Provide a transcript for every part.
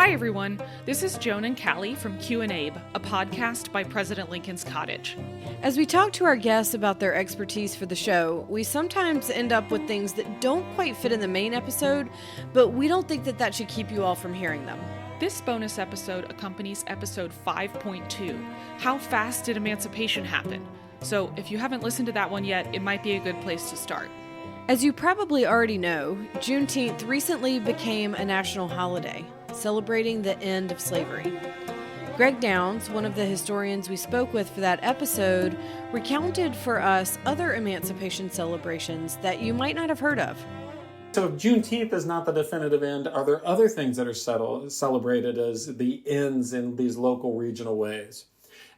Hi, everyone. This is Joan and Callie from Q and Abe, a podcast by President Lincoln's Cottage. As we talk to our guests about their expertise for the show, we sometimes end up with things that don't quite fit in the main episode, but we don't think that should keep you all from hearing them. This bonus episode accompanies episode 5.2, How Fast Did Emancipation Happen? So if you haven't listened to that one yet, it might be a good place to start. As you probably already know, Juneteenth recently became a national holiday, celebrating the end of slavery. Greg Downs, one of the historians we spoke with for that episode, recounted for us other emancipation celebrations that you might not have heard of. So if Juneteenth is not the definitive end, are there other things that are celebrated as the ends in these local regional ways?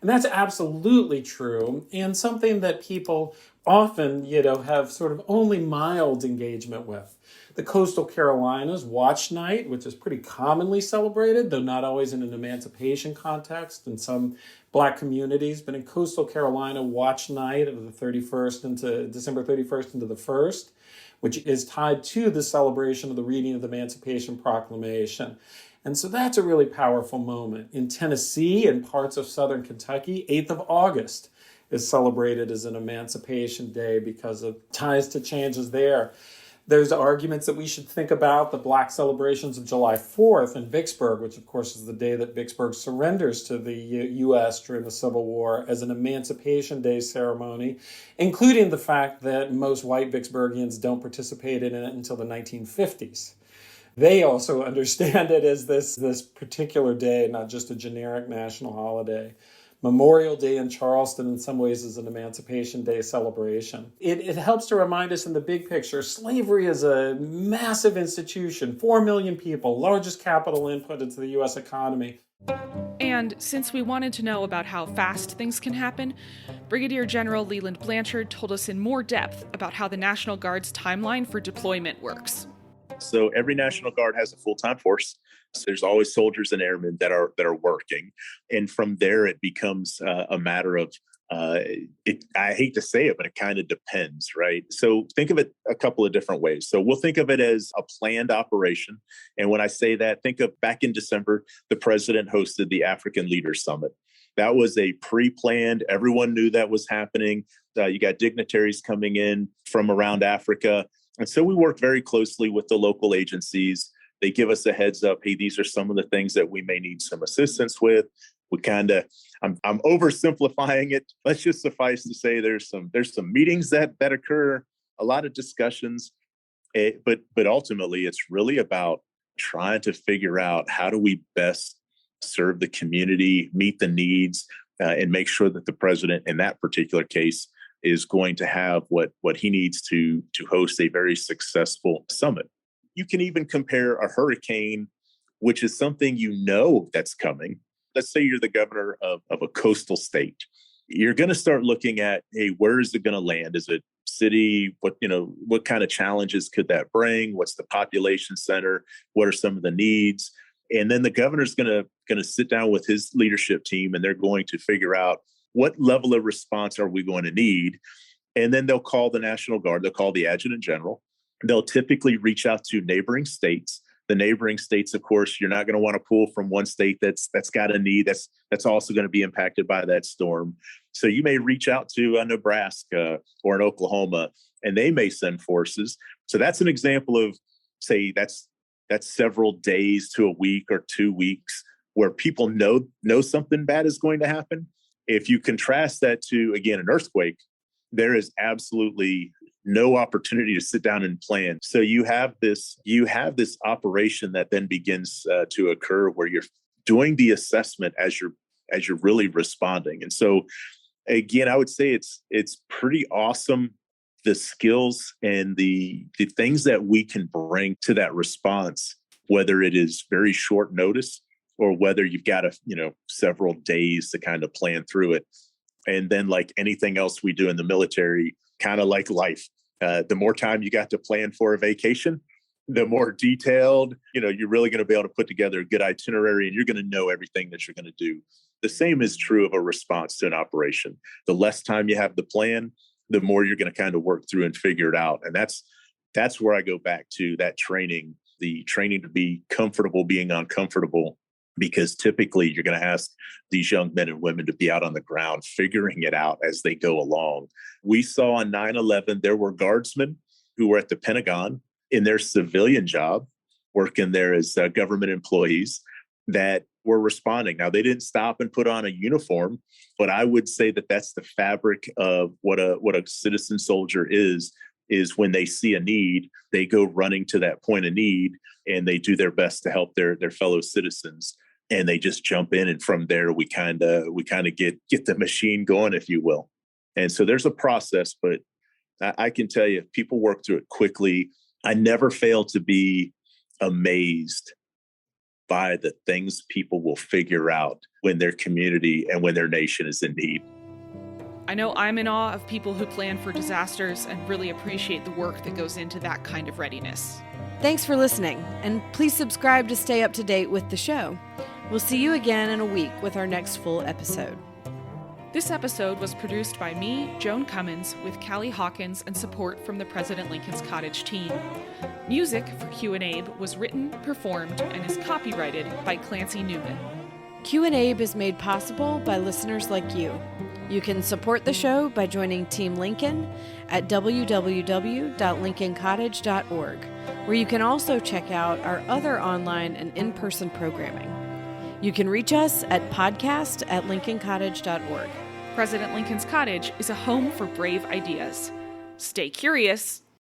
And that's absolutely true, and something that people often, have sort of only mild engagement with. The Coastal Carolinas Watch Night, which is pretty commonly celebrated, though not always in an emancipation context in some Black communities, but in Coastal Carolina, Watch Night of the 31st into December 31st into the 1st, which is tied to the celebration of the reading of the Emancipation Proclamation. And so that's a really powerful moment. In Tennessee and parts of southern Kentucky, 8th of August is celebrated as an Emancipation Day because of ties to changes there. There's arguments that we should think about the Black celebrations of July 4th in Vicksburg, which of course is the day that Vicksburg surrenders to the U.S. during the Civil War, as an Emancipation Day ceremony, including the fact that most white Vicksburgians don't participate in it until the 1950s. They also understand it as this particular day, not just a generic national holiday. Memorial Day in Charleston, in some ways, is an Emancipation Day celebration. It helps to remind us in the big picture, slavery is a massive institution, 4 million people, largest capital input into the U.S. economy. And since we wanted to know about how fast things can happen, Brigadier General Leland Blanchard told us in more depth about how the National Guard's timeline for deployment works. So every National Guard has a full-time force. So there's always soldiers and airmen that are working. And from there, it becomes a matter of, I hate to say it, but it kind of depends, right? So think of it a couple of different ways. So we'll think of it as a planned operation. And when I say that, think of back in December, the president hosted the African Leaders Summit. That was a pre-planned, everyone knew that was happening. You got dignitaries coming in from around Africa. And so we work very closely with the local agencies. They give us a heads up. Hey, these are some of the things that we may need some assistance with. We I'm oversimplifying it. Let's just suffice to say there's some meetings that occur, a lot of discussions, but ultimately it's really about trying to figure out how do we best serve the community, meet the needs, and make sure that the president in that particular case is going to have what he needs to host a very successful summit. You can even compare a hurricane, which is something that's coming. Let's say you're the governor of a coastal state. You're going to start looking at, hey, where is it going to land? Is it city? What kind of challenges could that bring? What's the population center? What are some of the needs? And then the governor's going to sit down with his leadership team, and they're going to figure out what level of response are we going to need? And then they'll call the National Guard, they'll call the Adjutant General. They'll typically reach out to neighboring states. The neighboring states, of course, you're not going to want to pull from one state that's got a need that's also going to be impacted by that storm. So you may reach out to a Nebraska or an Oklahoma, and they may send forces. So that's an example of, say, that's several days to a week or 2 weeks where people know something bad is going to happen. If you contrast that to, again, an earthquake, there is absolutely no opportunity to sit down and plan. So you have this operation that then begins to occur where you're doing the assessment as you're really responding. And so, again, I would say it's pretty awesome, the skills and the things that we can bring to that response, whether it is very short notice or whether you've got several days to kind of plan through it. And then, like anything else we do in the military, kind of like life, the more time you got to plan for a vacation, the more detailed, you're really going to be able to put together a good itinerary, and you're going to know everything that you're going to do. The same is true of a response to an operation. The less time you have to plan, the more you're going to kind of work through and figure it out. And that's where I go back to that training the training to be comfortable being uncomfortable, because typically you're going to ask these young men and women to be out on the ground figuring it out as they go along. We saw on 9/11, there were guardsmen who were at the Pentagon in their civilian job, working there as government employees, that were responding. Now, they didn't stop and put on a uniform, but I would say that that's the fabric of what a citizen soldier is when they see a need, they go running to that point of need and they do their best to help their fellow citizens. And they just jump in. And from there, we kind of get the machine going, if you will. And so there's a process, but I can tell you, if people work through it quickly, I never fail to be amazed by the things people will figure out when their community and when their nation is in need. I know I'm in awe of people who plan for disasters and really appreciate the work that goes into that kind of readiness. Thanks for listening, and please subscribe to stay up to date with the show. We'll see you again in a week with our next full episode. This episode was produced by me, Joan Cummins, with Callie Hawkins and support from the President Lincoln's Cottage team. Music for Q and Abe was written, performed, and is copyrighted by Clancy Newman. Q and Abe is made possible by listeners like you. You can support the show by joining Team Lincoln at www.lincolncottage.org, where you can also check out our other online and in-person programming. You can reach us at podcast@lincolncottage.org. President Lincoln's Cottage is a home for brave ideas. Stay curious.